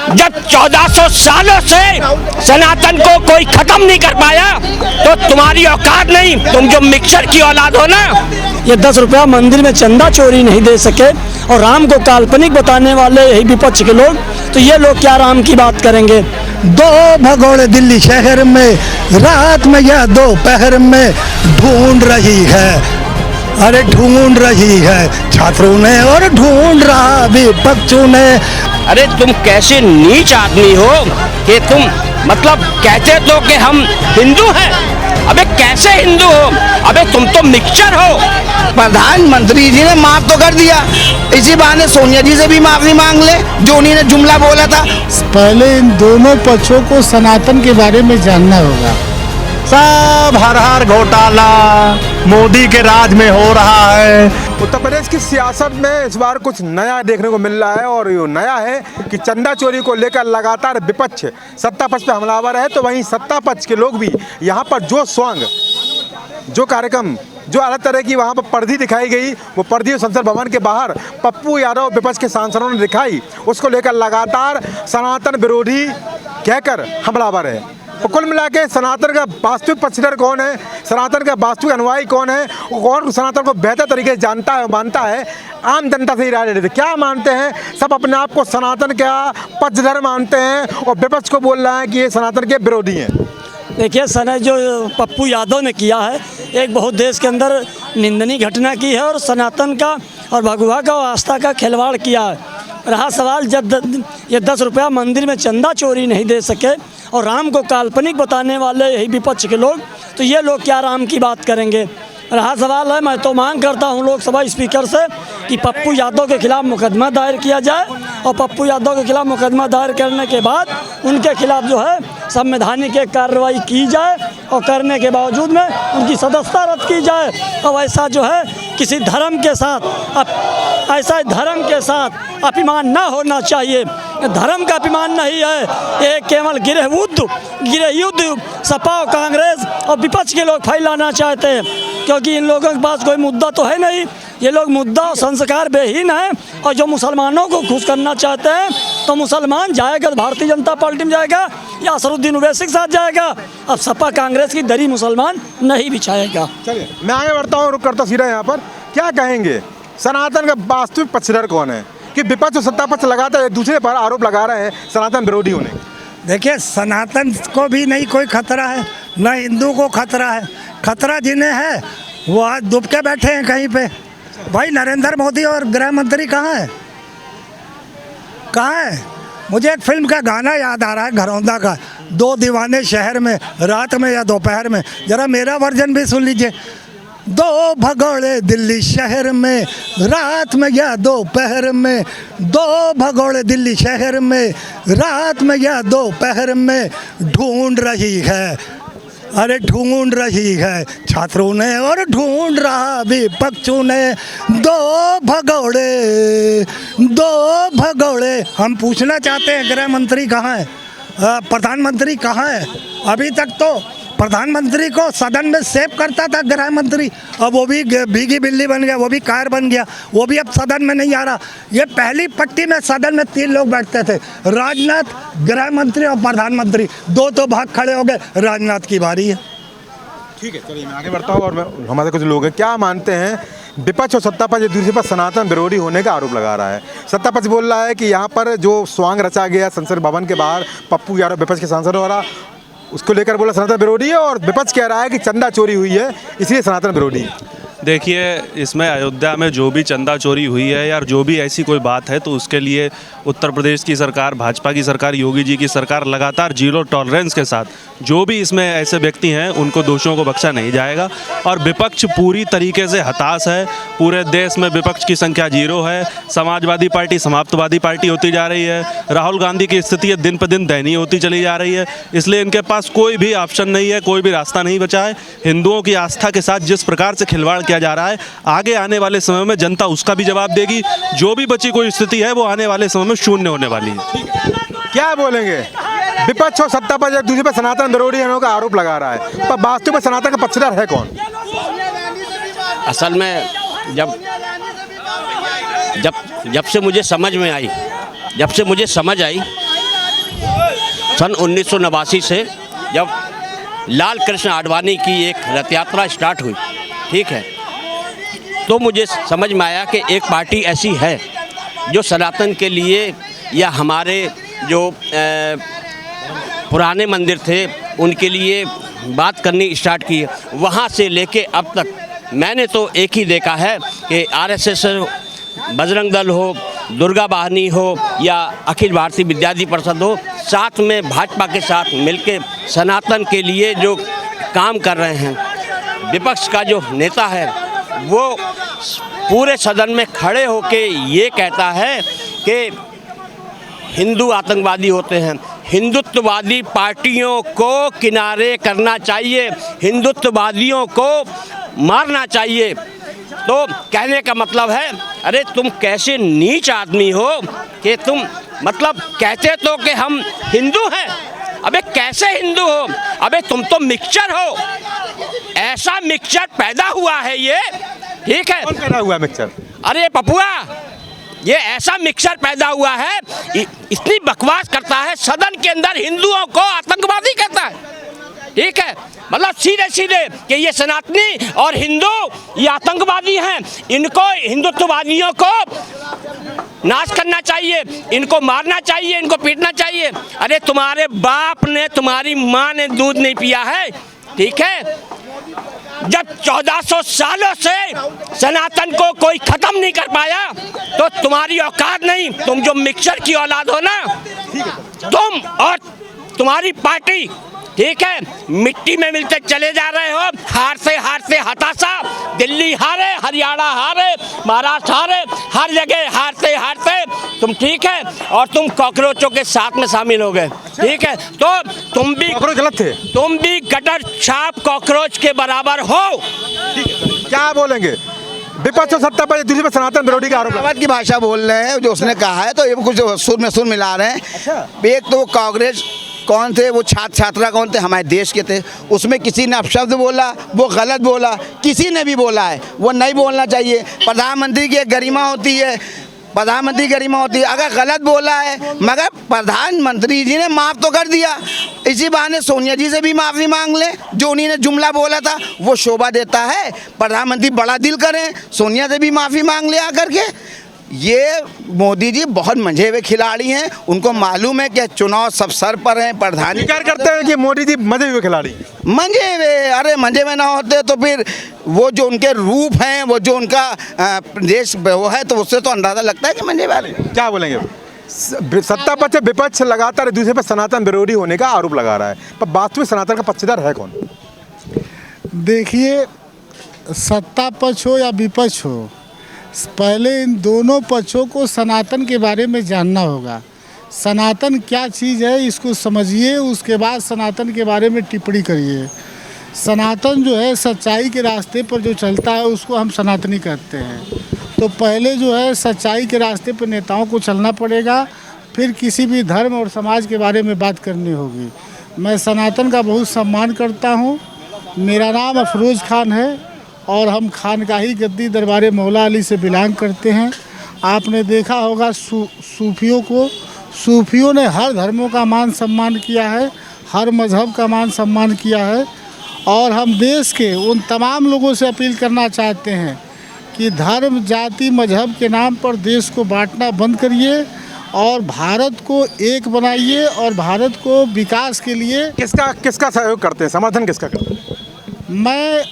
जब 1400 सालों से सनातन को कोई खत्म नहीं कर पाया तो तुम्हारी औकात नहीं, तुम जो मिक्सर की औलाद हो ना। ये 10 रुपया मंदिर में चंदा चोरी नहीं दे सके और राम को काल्पनिक बताने वाले यही विपक्ष के लोग, तो ये लोग क्या राम की बात करेंगे। दो भगोड़े दिल्ली शहर में रात में या दोपहर में ढूंढ रही है, अरे ढूंढ रही है छात्रों ने और ढूंढ रहा विपक्षों ने। अरे तुम कैसे नीच आदमी हो कि तुम मतलब कहते तो कि हम हिंदू हैं। अबे कैसे हिंदू हो? अबे तुम तो मिक्सचर हो। प्रधानमंत्री जी ने माफ तो कर दिया, इसी बहाने सोनिया जी से भी माफी मांग ले जो उन्हीं ने जुमला बोला था। पहले इन दोनों पक्षों को सनातन के बारे में जानना होगा। सब हर हर घोटाला मोदी के राज में हो रहा है। उत्तर प्रदेश की सियासत में इस बार कुछ नया देखने को मिल रहा है और ये नया है कि चंदा चोरी को लेकर लगातार विपक्ष सत्ता पक्ष पे हमलावर है, तो वहीं सत्ता पक्ष के लोग भी यहाँ पर जो सॉन्ग, जो कार्यक्रम, जो अलग तरह की वहाँ पर पर्दी दिखाई गई, वो पर्दी संसद भवन के बाहर पप्पू यादव विपक्ष के सांसदों ने दिखाई, उसको लेकर लगातार सनातन विरोधी कहकर हमलावर है। तो कुल मिला के सनातन का वास्तविक पक्षधर कौन है, सनातन का वास्तविक अनुयायी कौन है, कौन सनातन को बेहतर तरीके से जानता है, मानता है, आम जनता से ही राय लेते क्या मानते हैं। सब अपने आप को सनातन का पक्षधर मानते हैं और विपक्ष को बोल रहे हैं कि ये सनातन के विरोधी हैं। देखिए सने जो पप्पू यादव ने किया है, एक बहुत देश के अंदर निंदनीय घटना की है और सनातन का और भगवा का और आस्था का खिलवाड़ किया है। रहा सवाल, जब ये 10 रुपया मंदिर में चंदा चोरी नहीं दे सके और राम को काल्पनिक बताने वाले यही विपक्ष के लोग, तो ये लोग क्या राम की बात करेंगे। रहा सवाल है, मैं तो मांग करता हूँ लोकसभा स्पीकर से कि पप्पू यादव के खिलाफ मुकदमा दायर किया जाए और पप्पू यादव के खिलाफ मुकदमा दायर करने के बाद उनके खिलाफ जो है संवैधानिक कार्रवाई की जाए और करने के बावजूद में उनकी सदस्यता रद्द की जाए। और ऐसा जो है किसी धर्म के साथ ऐसा धर्म के साथ अभिमान ना होना चाहिए। धर्म का अभिमान नहीं है, ये केवल गृह युद्ध सपा और कांग्रेस और विपक्ष के लोग फैलाना चाहते हैं, क्योंकि इन लोगों के पास कोई मुद्दा तो है नहीं। ये लोग मुद्दा और संस्कार बेहीन हैं और जो मुसलमानों को खुश करना चाहते हैं तो मुसलमान जाएगा तो भारतीय जनता पार्टी में जाएगा या असरुद्दीन ओवैसी के साथ जाएगा। अब सपा कांग्रेस की दरी मुसलमान नहीं बिछाएगा। चलिए मैं आगे बढ़ता हूँ, रुक करता सीधा यहाँ पर। क्या कहेंगे सनातन का वास्तविक पक्षधर कौन है कि विपक्ष और सत्ता पक्ष लगातार एक दूसरे पर आरोप लगा रहे हैं सनातन विरोधी होने। देखिए सनातन को भी नहीं कोई खतरा है, न हिंदू को खतरा है। खतरा जिन्हें है वो आज डूब के बैठे हैं कहीं पे। भाई नरेंद्र मोदी और गृह मंत्री कहाँ है, कहाँ है? मुझे एक फिल्म का गाना याद आ रहा है घरौंदा का, दो दीवाने शहर में रात में या दोपहर में। जरा मेरा वर्जन भी सुन लीजिए। दो भगोड़े दिल्ली शहर में रात में या दोपहर में, दो भगोड़े दिल्ली शहर में रात में या दोपहर में ढूंढ रही है, अरे ढूंढ रही है छात्रों ने और ढूंढ रहा विपक्षों ने। दो भगोड़े हम पूछना चाहते हैं गृह मंत्री कहाँ है, प्रधानमंत्री कहाँ है? अभी तक तो प्रधानमंत्री को सदन में सेव करता था गृह मंत्री, अब वो भी भीगी बिल्ली बन गया, वो भी कार बन गया, वो भी अब सदन में नहीं आ रहा। ये पहली पट्टी में सदन में 3 लोग बैठते थे, राजनाथ, गृह मंत्री और प्रधानमंत्री। 2 तो भाग खड़े हो गए, राजनाथ की बारी है। ठीक है, चलिए मैं आगे बढ़ता हूँ। और हमारे कुछ लोग हैं, क्या मानते हैं विपक्ष और सत्ता पक्ष एक दूसरे पर सनातन विरोधी होने का आरोप लगा रहा है। सत्ता पक्ष बोल रहा है कि यहाँ पर जो स्वांग रचा गया संसद भवन के बाहर पप्पू यादव विपक्ष के सांसद द्वारा, उसको लेकर बोला सनातन विरोधी है, और विपक्ष कह रहा है कि चंदा चोरी हुई है इसलिए सनातन विरोधी है। देखिए, इसमें अयोध्या में जो भी चंदा चोरी हुई है या जो भी ऐसी कोई बात है तो उसके लिए उत्तर प्रदेश की सरकार, भाजपा की सरकार, योगी जी की सरकार लगातार जीरो टॉलरेंस के साथ जो भी इसमें ऐसे व्यक्ति हैं उनको दोषियों को बख्शा नहीं जाएगा। और विपक्ष पूरी तरीके से हताश है। पूरे देश में विपक्ष की संख्या 0 है। समाजवादी पार्टी समाप्तवादी पार्टी होती जा रही है। राहुल गांधी की स्थिति दिन पर दिन दयनीय होती चली जा रही है। इसलिए इनके पास कोई भी ऑप्शन नहीं है, कोई भी रास्ता नहीं बचा है। हिंदुओं की आस्था के साथ जिस प्रकार से खिलवाड़ किया जा रहा है, आगे आने वाले समय में जनता उसका भी जवाब देगी। जो भी बची कोई स्थिति है वो आने वाले समय में शून्य होने वाली है। क्या बोलेंगे? विपक्ष और सत्ता पर एक दूसरे पर सनातन विरोधी होने का आरोप लगा रहा है, पर वास्तव में सनातन का पक्षधर है कौन? असल में जब से मुझे समझ आई सन 1989 से जब लाल कृष्ण आडवाणी की एक रथ यात्रा स्टार्ट हुई, ठीक है, तो मुझे समझ में आया कि एक पार्टी ऐसी है जो सनातन के लिए या हमारे जो पुराने मंदिर थे उनके लिए बात करनी स्टार्ट की है। वहाँ से लेके अब तक मैंने तो एक ही देखा है कि आरएसएस, बजरंग दल हो, दुर्गा वाहिनी हो या अखिल भारतीय विद्यार्थी परिषद हो, साथ में भाजपा के साथ मिलके सनातन के लिए जो काम कर रहे हैं। विपक्ष का जो नेता है वो पूरे सदन में खड़े होके ये कहता है कि हिंदू आतंकवादी होते हैं। हिंदुत्ववादी पार्टियों को किनारे करना चाहिए, हिंदुत्ववादियों को मारना चाहिए। तो कहने का मतलब है, अरे तुम कैसे नीच आदमी हो कि तुम मतलब कहते तो कि हम हिंदू हैं, अबे कैसे हिंदू हो? अबे तुम तो मिक्सचर हो, ऐसा मिक्सचर पैदा हुआ है ये, ठीक है। कौन पैदा हुआ मिक्सचर? अरे पपुआ, ये ऐसा मिक्सचर पैदा हुआ है, इतनी बकवास करता है, सदन के अंदर हिंदुओं को आतंकवादी कहता है, ठीक है। मतलब सीधे सीधे कि ये सनातनी और हिंदू ये आतंकवादी हैं, इनको हिंदुत्ववादियों को नाश करना चाहिए, इनको मारना चाहिए, इनको पीटना चाहिए। अरे तुम्हारे बाप ने, तुम्हारी माँ ने दूध नहीं पिया है, ठीक है। जब 1400 सालों से सनातन को कोई खत्म नहीं कर पाया तो तुम्हारी औकात नहीं। तुम जो मिक्सचर की औलाद हो ना, तुम और तुम्हारी पार्टी, ठीक है, मिट्टी में मिलते चले जा रहे हो। हारते हारते हताशा, दिल्ली हारे, हरियाणा हारे, महाराष्ट्र हारे, हर जगह हारते हारते तुम, ठीक है, और तुम कॉकरोचों के साथ में शामिल हो गए, ठीक है। तो तुम भी गलत थे, तुम भी गटर छाप कॉकरोच के बराबर हो। क्या बोलेंगे? विपक्ष और सत्ता पर दूसरी पर सनातन विरोधी का आरोप की भाषा बोल रहे हैं जो उसने कहा है, तो ये कुछ सुर में सुर मिला रहे हैं। एक तो कांग्रेस कौन थे, वो छात्र छात्रा कौन थे, हमारे देश के थे। उसमें किसी ने अपशब्द बोला, वो गलत बोला, किसी ने भी बोला है, वो नहीं बोलना चाहिए। प्रधानमंत्री की एक गरिमा होती है, प्रधानमंत्री गरिमा होती है। अगर गलत बोला है, मगर प्रधानमंत्री जी ने माफ़ तो कर दिया, इसी बहाने सोनिया जी से भी माफ़ी मांग ले। जो उन्हीं ने जुमला बोला था वो शोभा देता है। प्रधानमंत्री बड़ा दिल करें, सोनिया से भी माफ़ी मांग ले आकर के। ये मोदी जी बहुत मंझे हुए खिलाड़ी हैं, उनको मालूम है कि चुनाव सब सर पर हैं। प्रधान स्वीकार करते हैं कि मोदी जी मंझे हुए खिलाड़ी, मंझे हुए। अरे मंझे में ना होते तो फिर वो जो उनके रूप हैं, वो जो उनका देश वो है, तो उससे तो अंदाज़ा लगता है कि मंझे वाले। क्या बोलेंगे? सत्ता पक्ष विपक्ष लगातार दूसरे पर सनातन विरोधी होने का आरोप लगा रहा है, पर वास्तविक सनातन का पक्षधर है कौन? देखिए, सत्ता पक्ष हो या विपक्ष हो, पहले इन दोनों पक्षों को सनातन के बारे में जानना होगा। सनातन क्या चीज़ है इसको समझिए, उसके बाद सनातन के बारे में टिप्पणी करिए। सनातन जो है सच्चाई के रास्ते पर जो चलता है उसको हम सनातनी कहते हैं। तो पहले जो है सच्चाई के रास्ते पर नेताओं को चलना पड़ेगा, फिर किसी भी धर्म और समाज के बारे में बात करनी होगी। मैं सनातन का बहुत सम्मान करता हूँ। मेरा नाम अफरोज़ खान है और हम खानकाही गद्दी दरबार मौला अली से बिलोंग करते हैं। आपने देखा होगा सूफियों को, सूफियों ने हर धर्मों का मान सम्मान किया है, हर मज़हब का मान सम्मान किया है। और हम देश के उन तमाम लोगों से अपील करना चाहते हैं कि धर्म, जाति, मजहब के नाम पर देश को बांटना बंद करिए और भारत को एक बनाइए और भारत को विकास के लिए। किसका सहयोग करते हैं, समर्थन किसका करते हैं? मैं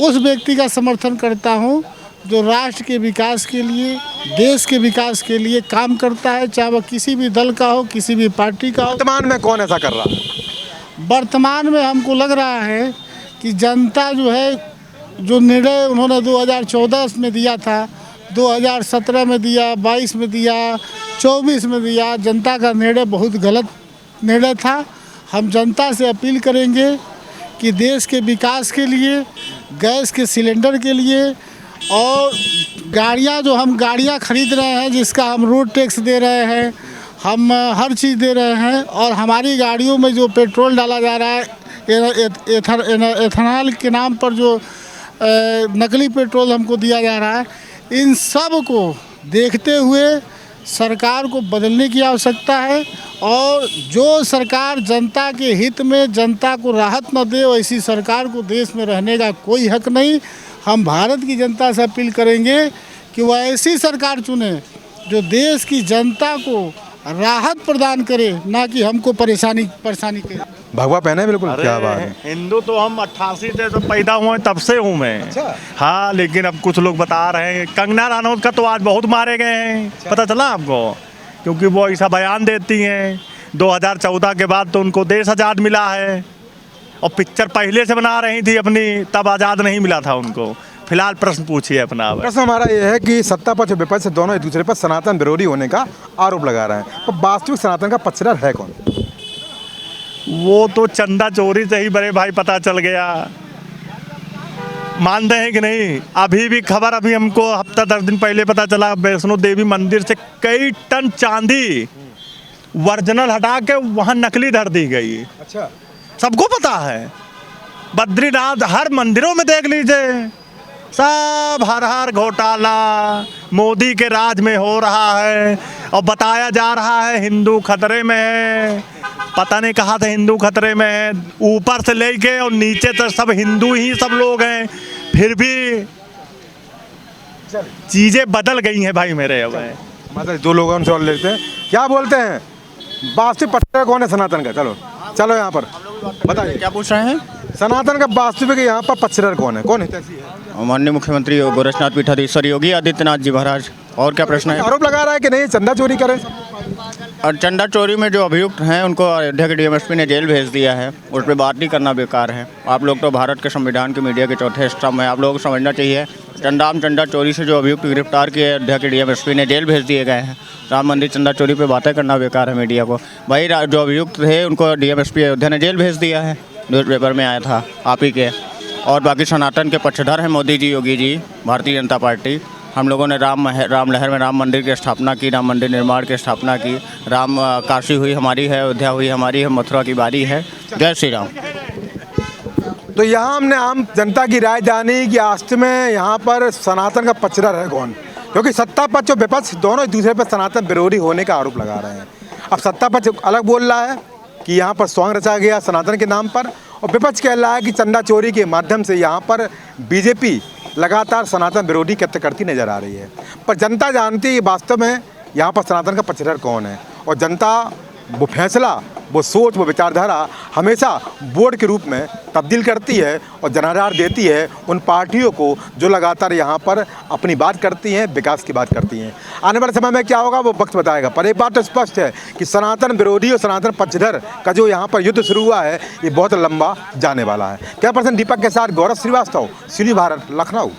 उस व्यक्ति का समर्थन करता हूं जो राष्ट्र के विकास के लिए, देश के विकास के लिए काम करता है, चाहे वह किसी भी दल का हो, किसी भी पार्टी का हो। वर्तमान में कौन ऐसा कर रहा है? वर्तमान में हमको लग रहा है कि जनता जो है, जो निर्णय उन्होंने 2014 में दिया था, 2017 में दिया, 22 में दिया, 24 में दिया, जनता का निर्णय बहुत गलत निर्णय था। हम जनता से अपील करेंगे कि देश के विकास के लिए, गैस के सिलेंडर के लिए और गाड़ियां, जो हम गाड़ियां खरीद रहे हैं, जिसका हम रोड टैक्स दे रहे हैं, हम हर चीज़ दे रहे हैं, और हमारी गाड़ियों में जो पेट्रोल डाला जा रहा है, एथेनॉल के नाम पर जो नकली पेट्रोल हमको दिया जा रहा है, इन सब को देखते हुए सरकार को बदलने की आवश्यकता है और जो सरकार जनता के हित में जनता को राहत न दे वैसी सरकार को देश में रहने का कोई हक नहीं। हम भारत की जनता से अपील करेंगे कि वह ऐसी सरकार चुने जो देश की जनता को राहत प्रदान करे, ना कि हमको परेशानी करे। भगवा पहने बिल्कुल, क्या बात है। हिंदू तो हम 88 से तो पैदा हुए तब से हूँ मैं। हाँ, लेकिन अब कुछ लोग बता रहे हैं कंगना रनौत का तो आज बहुत मारे गए हैं, पता चला आपको? क्योंकि वो ऐसा बयान देती हैं 2014 के बाद तो उनको देश आज़ाद मिला है और पिक्चर पहले से बना रही थी अपनी, तब आज़ाद नहीं मिला था उनको। फिलहाल प्रश्न पूछिए अपना। प्रश्न हमारा ये है कि सत्ता पक्ष और विपक्ष दोनों एक दूसरे पर सनातन विरोधी होने का आरोप लगा रहे हैं, तो वास्तविक सनातन का पक्षधर है कौन? वो तो चंदा चोरी से ही बड़े भाई पता चल गया, मानते हैं कि नहीं? अभी भी खबर अभी हमको हफ्ता 10 दिन पहले पता चला, वैष्णो देवी मंदिर से कई टन चांदी ओरिजिनल हटा के वहाँ नकली धर दी गई। अच्छा, सबको पता है। बद्रीनाथ हर मंदिरों में देख लीजिए, सब हर हर घोटाला मोदी के राज में हो रहा है और बताया जा रहा है हिंदू खतरे में है। पता नहीं कहा था हिंदू खतरे में है, ऊपर से लेके और नीचे तक सब हिंदू ही सब लोग हैं, फिर भी चीज़ें बदल गई हैं भाई मेरे। अब मतलब 2 लोगों से और लेते हैं, क्या बोलते हैं वास्तविक पक्षधर कौन है सनातन का? चलो चलो यहाँ पर बताइए, क्या पूछ रहे हैं? सनातन का वास्तविक यहाँ पर पक्षधर कौन है? कौन हितैषी है? माननीय मुख्यमंत्री गोरक्षनाथ पीठाधीश्वर योगी आदित्यनाथ जी महाराज। और क्या प्रश्न है? आरोप लगा रहा है कि नहीं चंदा चोरी करे। और चंदा चोरी में जो अभियुक्त हैं उनको अयोध्या के डीएमएसपी ने जेल भेज दिया है, उस पर बात नहीं करना बेकार है। आप लोग तो भारत के संविधान के मीडिया के चौथे स्तंभ हैं, आप लोगों को समझना चाहिए। चंदा चोरी से जो अभियुक्त गिरफ्तार किए अयोध्या के डीएमएसपी ने जेल भेज दिए गए हैं। राम मंदिर चंदा चोरी पे बातें करना बेकार है मीडिया को। भाई जो अभियुक्त थे उनको डीएमएसपी अयोध्या ने जेल भेज दिया है, न्यूज़पेपर में आया था आप ही के। और बाकी सनातन के पक्षधर हैं मोदी जी, योगी जी, भारतीय जनता पार्टी। हम लोगों ने राम लहर में राम मंदिर की स्थापना की, राम मंदिर निर्माण की स्थापना की। राम काशी हुई हमारी है, अयोध्या हुई हमारी है, मथुरा की बारी है। जय श्री राम। तो यहाँ हमने आम जनता की राय जानी कि आस्थ में यहाँ पर सनातन का पक्षधर है कौन, क्योंकि सत्ता पक्ष और विपक्ष दोनों एक दूसरे पर सनातन विरोधी होने का आरोप लगा रहे हैं। अब सत्ता पक्ष अलग बोल रहा है कि यहाँ पर सॉन्ग रचा गया सनातन के नाम पर, और विपक्ष कह रहा है कि चंदा चोरी के माध्यम से यहाँ पर बीजेपी लगातार सनातन विरोधी कृत्य करती नजर आ रही है। पर जनता जानती है वास्तव में यहाँ पर सनातन का पक्षधर कौन है, और जनता वो फैसला, वो सोच, वो विचारधारा हमेशा वोट के रूप में तब्दील करती है और जनाधार देती है उन पार्टियों को जो लगातार यहाँ पर अपनी बात करती हैं, विकास की बात करती हैं। आने वाले समय में क्या होगा वो वक्त बताएगा, पर एक बात तो स्पष्ट है कि सनातन विरोधी और सनातन पक्षधर का जो यहाँ पर युद्ध शुरू हुआ है ये बहुत लंबा जाने वाला है। क्या पर्सन दीपक के साथ गौरव श्रीवास्तव, सिनी भारत, लखनऊ।